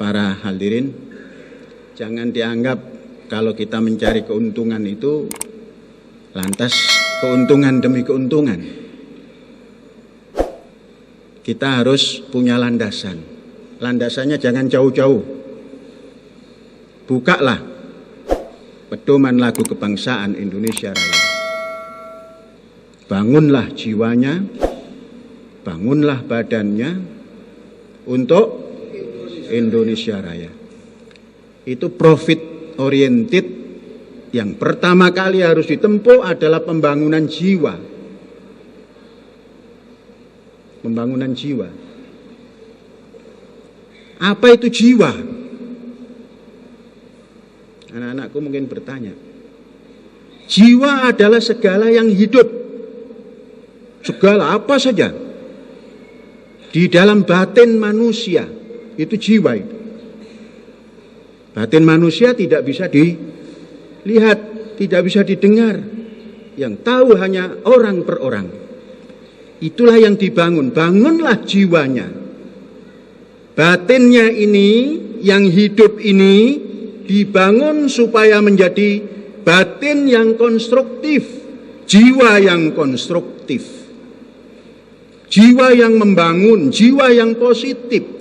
para hadirin, jangan dianggap kalau kita mencari keuntungan itu lantas keuntungan demi keuntungan. Kita harus punya landasan. Landasannya jangan jauh-jauh. Bukalah pedoman lagu kebangsaan Indonesia Raya. Bangunlah jiwanya, bangunlah badannya untuk Indonesia Raya. Itu profit oriented yang pertama kali harus ditempuh adalah pembangunan jiwa. Pembangunan jiwa. Apa itu jiwa? Anak-anakku mungkin bertanya. Jiwa adalah segala yang hidup. Segala apa saja. Di dalam batin manusia. Itu jiwa itu. Batin manusia tidak bisa dilihat, tidak bisa didengar. Yang tahu hanya orang per orang. Itulah yang dibangun. Bangunlah jiwanya. Batinnya ini, yang hidup ini, dibangun supaya menjadi batin yang konstruktif. Jiwa yang konstruktif. Jiwa yang membangun, jiwa yang positif.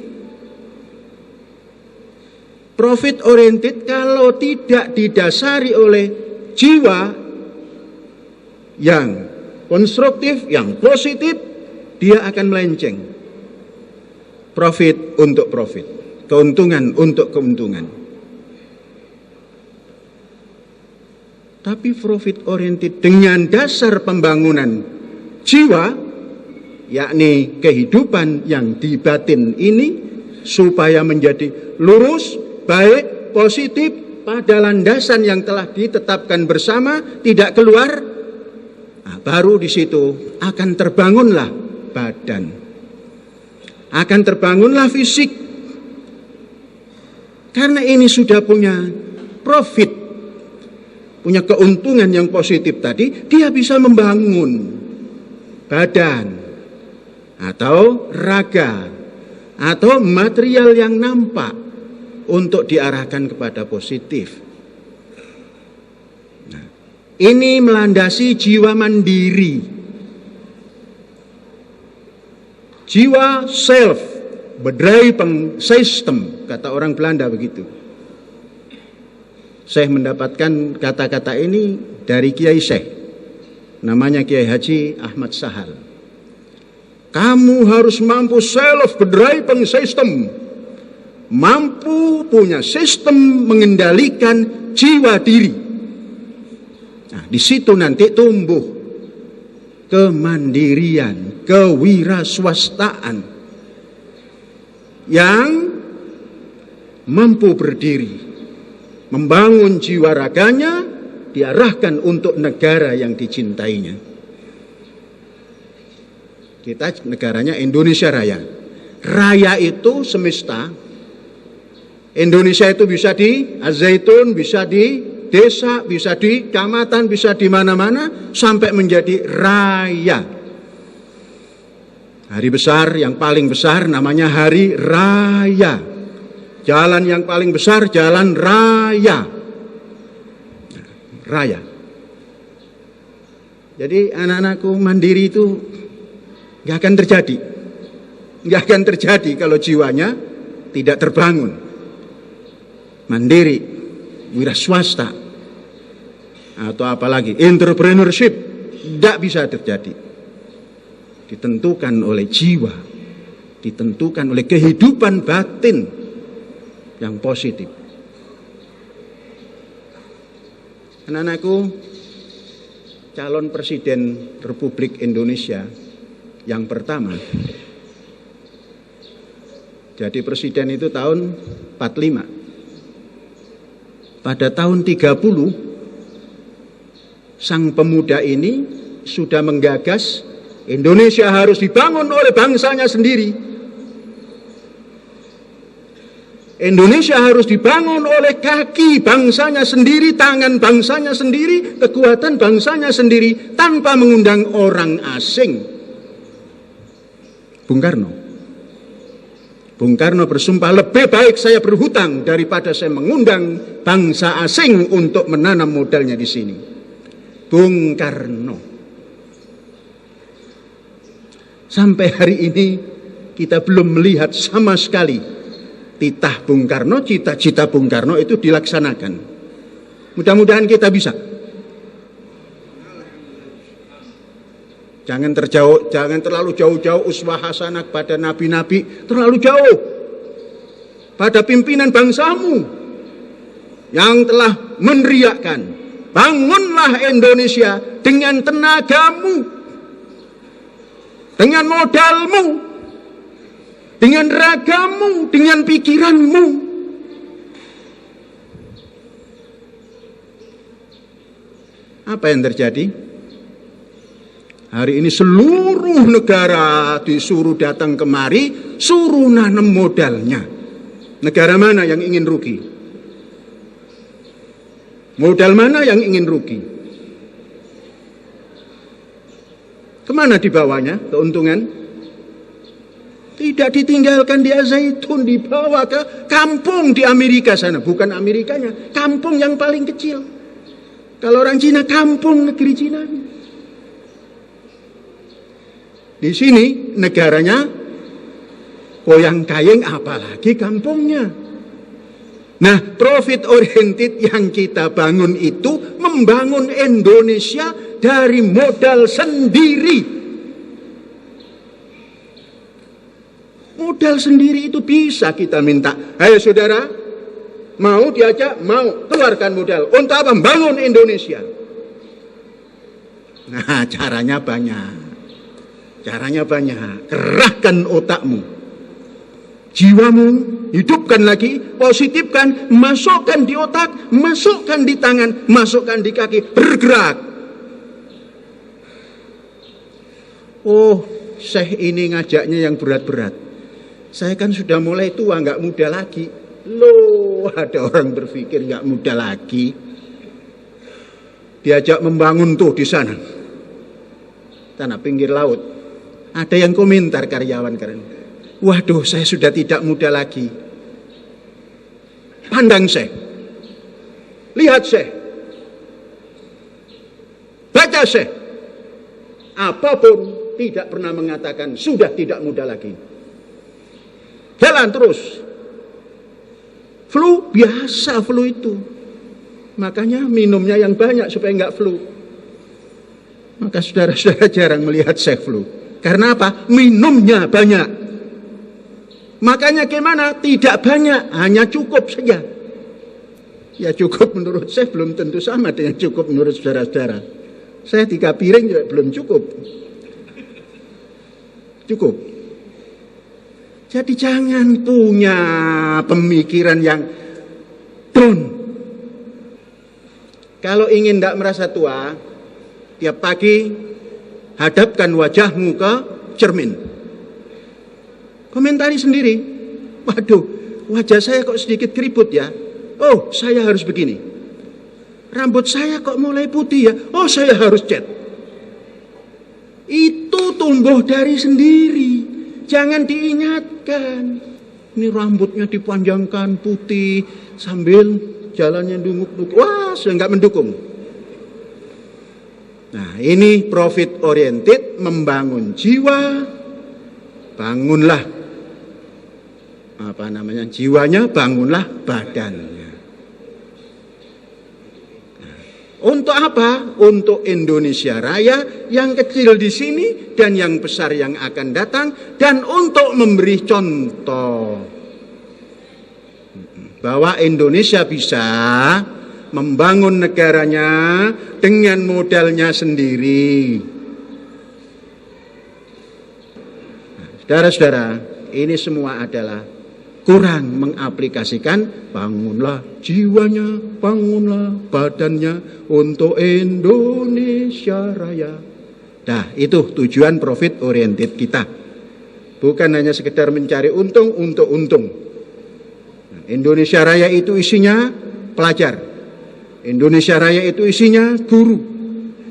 Profit oriented kalau tidak didasari oleh jiwa yang konstruktif, yang positif, dia akan melenceng. Profit untuk profit, keuntungan untuk keuntungan. Tapi profit oriented dengan dasar pembangunan jiwa, yakni kehidupan yang di batin ini, supaya menjadi lurus, baik, positif, pada landasan yang telah ditetapkan bersama, tidak keluar, nah, baru di situ akan terbangunlah badan, akan terbangunlah fisik. Karena ini sudah punya profit, punya keuntungan yang positif tadi, dia bisa membangun badan atau raga atau material yang nampak untuk diarahkan kepada positif. Nah, ini melandasi jiwa mandiri, jiwa self, bedrijven system, kata orang Belanda begitu. Saya mendapatkan kata-kata ini dari Kiai Syekh, namanya Kiai Haji Ahmad Sahal. Kamu harus mampu self bedrijven system, mampu punya sistem mengendalikan jiwa diri. Nah, di situ nanti tumbuh kemandirian, kewiraswastaan yang mampu berdiri, membangun jiwa raganya, diarahkan untuk negara yang dicintainya. Kita negaranya Indonesia Raya. Raya itu semesta. Indonesia itu bisa di Al-Zaitun, bisa di desa, bisa di kecamatan, bisa di mana-mana, sampai menjadi raya. Hari besar yang paling besar namanya Hari Raya. Jalan yang paling besar Jalan Raya. Raya. Jadi anak-anakku mandiri itu nggak akan terjadi. Nggak akan terjadi kalau jiwanya tidak terbangun. Mandiri, wira swasta, atau apalagi entrepreneurship, tidak bisa terjadi. Ditentukan oleh jiwa, ditentukan oleh kehidupan batin yang positif. Anak-anakku, calon Presiden Republik Indonesia yang pertama, jadi presiden itu tahun 45. Pada tahun 30, sang pemuda ini sudah menggagas Indonesia harus dibangun oleh bangsanya sendiri. Indonesia harus dibangun oleh kaki bangsanya sendiri, tangan bangsanya sendiri, kekuatan bangsanya sendiri, tanpa mengundang orang asing. Bung Karno. Bung Karno bersumpah, lebih baik saya berhutang daripada saya mengundang bangsa asing untuk menanam modalnya di sini. Bung Karno. Sampai hari ini kita belum melihat sama sekali titah Bung Karno, cita-cita Bung Karno itu dilaksanakan. Mudah-mudahan kita bisa. Jangan terlalu jauh-jauh uswah hasanah pada nabi-nabi, terlalu jauh pada pimpinan bangsamu yang telah meneriakkan, bangunlah Indonesia dengan tenagamu, dengan modalmu, dengan ragamu, dengan pikiranmu. Apa yang terjadi? Hari ini seluruh negara disuruh datang kemari, suruh nanam modalnya. Negara mana yang ingin rugi? Modal mana yang ingin rugi? Kemana dibawanya keuntungan? Tidak ditinggalkan di Al-Zaitun, dibawa ke kampung di Amerika sana. Bukan Amerikanya, kampung yang paling kecil. Kalau orang Cina, kampung negeri Cina. Di sini negaranya koyang kayeng, apalagi kampungnya. Nah, profit oriented yang kita bangun itu membangun Indonesia dari modal sendiri. Modal sendiri itu bisa kita minta. Ayo saudara, mau diajak? Mau. Keluarkan modal. Untuk apa? Membangun Indonesia. Nah, caranya banyak. Caranya banyak. Kerahkan otakmu, jiwamu, hidupkan lagi, positifkan, masukkan di otak, masukkan di tangan, masukkan di kaki, bergerak. Oh, Syekh ini ngajaknya yang berat-berat. Saya kan sudah mulai tua, nggak muda lagi. Loh, ada orang berpikir nggak muda lagi. Diajak membangun tuh di sana, tanah pinggir laut. Ada yang komentar karyawan keren. Waduh, saya sudah tidak muda lagi. Pandang Syekh, lihat Syekh, baca Syekh. Apapun tidak pernah mengatakan sudah tidak muda lagi. Jalan terus. Flu, biasa flu itu. Makanya minumnya yang banyak supaya enggak flu. Maka saudara-saudara jarang melihat Syekh flu. Karena apa? Minumnya banyak. Makanya gimana? Tidak banyak, hanya cukup saja. Ya cukup menurut saya belum tentu sama dengan cukup menurut saudara-saudara. Saya 3 piring juga belum cukup. Cukup. Jadi jangan punya pemikiran yang down. Kalau ingin tidak merasa tua, tiap pagi hadapkan wajahmu ke cermin. Komentari sendiri. Waduh, wajah saya kok sedikit keriput ya. Oh, saya harus begini. Rambut saya kok mulai putih ya. Oh, saya harus cat. Itu tumbuh dari sendiri. Jangan diingatkan. Ini rambutnya dipanjangkan putih sambil jalannya dunguk-dunguk. Wah, saya nggak mendukung. Nah, ini profit oriented, membangun jiwa, bangunlah jiwanya, bangunlah badannya. Nah, untuk apa? Untuk Indonesia Raya yang kecil di sini dan yang besar yang akan datang, dan untuk memberi contoh bahwa Indonesia bisa membangun negaranya dengan modalnya sendiri. Nah, saudara-saudara, ini semua adalah kurang mengaplikasikan bangunlah jiwanya, bangunlah badannya untuk Indonesia Raya. Nah, itu tujuan profit oriented kita. Bukan hanya sekedar mencari untung untuk untung. Nah, Indonesia Raya itu isinya pelajar. Indonesia Raya itu isinya guru.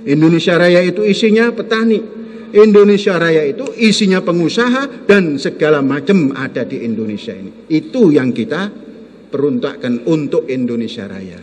Indonesia Raya itu isinya petani. Indonesia Raya itu isinya pengusaha dan segala macam ada di Indonesia ini. Itu yang kita peruntukkan untuk Indonesia Raya.